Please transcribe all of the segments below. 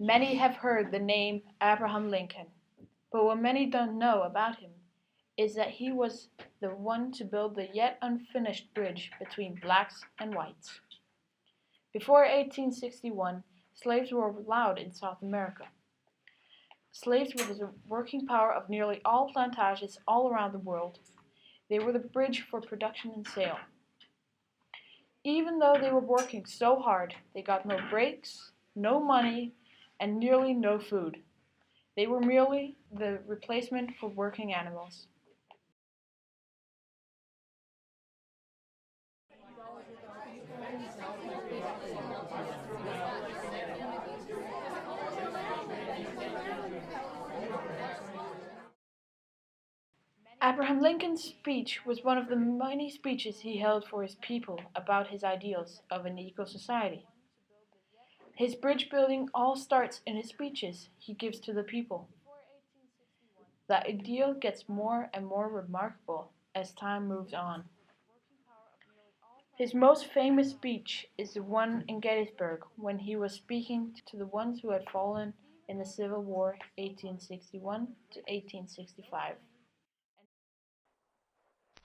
Many have heard the name Abraham Lincoln, but what many don't know about him is that he was the one to build the yet unfinished bridge between blacks and whites. Before 1861, slaves were allowed in South America. Slaves were the working power of nearly all plantages all around the world. They were the bridge for production and sale. Even though they were working so hard, they got no breaks, no money, and nearly no food. They were merely the replacement for working animals. Abraham Lincoln's speech was one of the many speeches he held for his people about his ideals of an equal society. His bridge building all starts in his speeches he gives to the people. The ideal gets more and more remarkable as time moves on. His most famous speech is the one in Gettysburg when he was speaking to the ones who had fallen in the Civil War 1861 to 1865.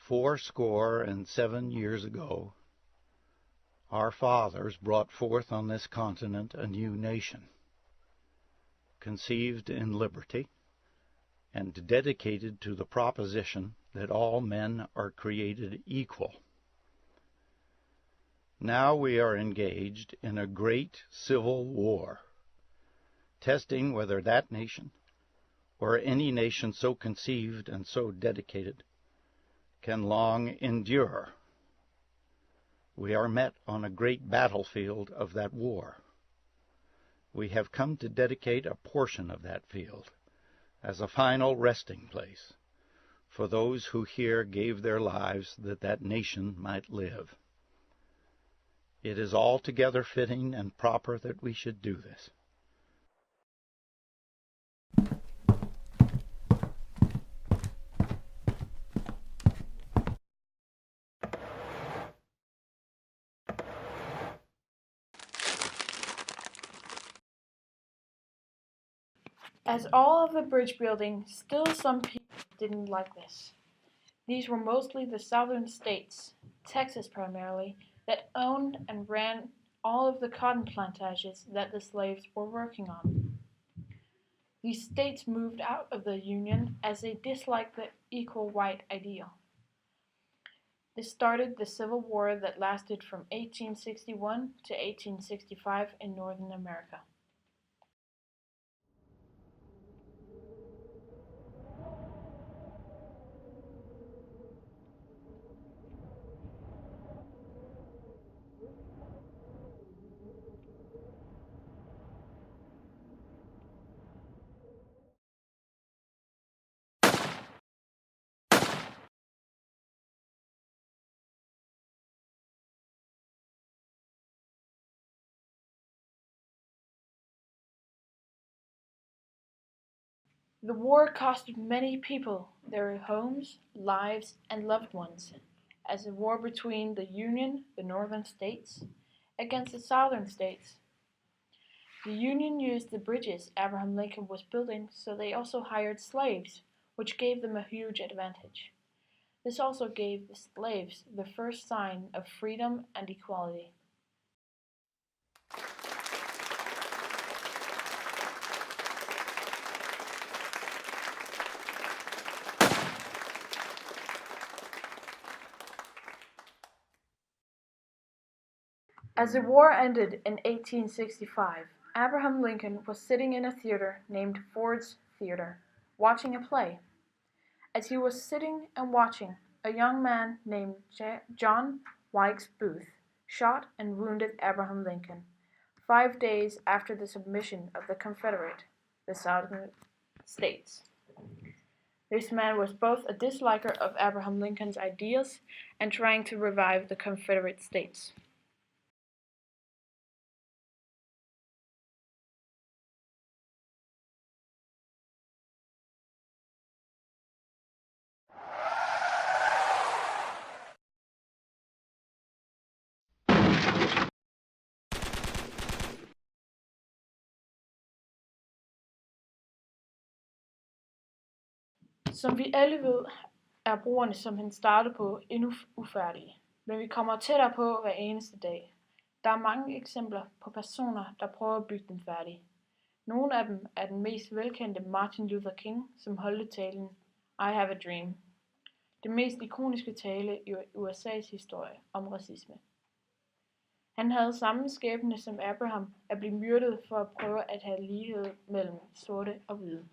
77 years ago, our fathers brought forth on this continent a new nation, conceived in liberty and dedicated to the proposition that all men are created equal. Now we are engaged in a great civil war, testing whether that nation, or any nation so conceived and so dedicated, can long endure. We are met on a great battlefield of that war. We have come to dedicate a portion of that field as a final resting place for those who here gave their lives that that nation might live. It is altogether fitting and proper that we should do this. As all of the bridge building, still some people didn't like this. These were mostly the southern states, Texas primarily, that owned and ran all of the cotton plantations that the slaves were working on. These states moved out of the Union as they disliked the equal white ideal. This started the Civil War that lasted from 1861 to 1865 in Northern America. The war costed many people their homes, lives, and loved ones, as a war between the Union, the northern states, against the southern states. The Union used the bridges Abraham Lincoln was building, so they also hired slaves, which gave them a huge advantage. This also gave the slaves the first sign of freedom and equality. As the war ended in 1865, Abraham Lincoln was sitting in a theater named Ford's Theater, watching a play. As he was sitting and watching, a young man named John Wilkes Booth shot and wounded Abraham Lincoln 5 days after the submission of the Southern states. This man was both a disliker of Abraham Lincoln's ideas and trying to revive the Confederate States. Som vi alle ved, er broerne, som han startede på, endnu ufærdige. Men vi kommer tættere på hver eneste dag. Der er mange eksempler på personer, der prøver at bygge dem færdige. Nogle af dem er den mest velkendte Martin Luther King, som holdte talen I Have a Dream. Det mest ikoniske tale i USA's historie om racisme. Han havde samme skæbne som Abraham at blive myrdet for at prøve at have lighed mellem sorte og hvide.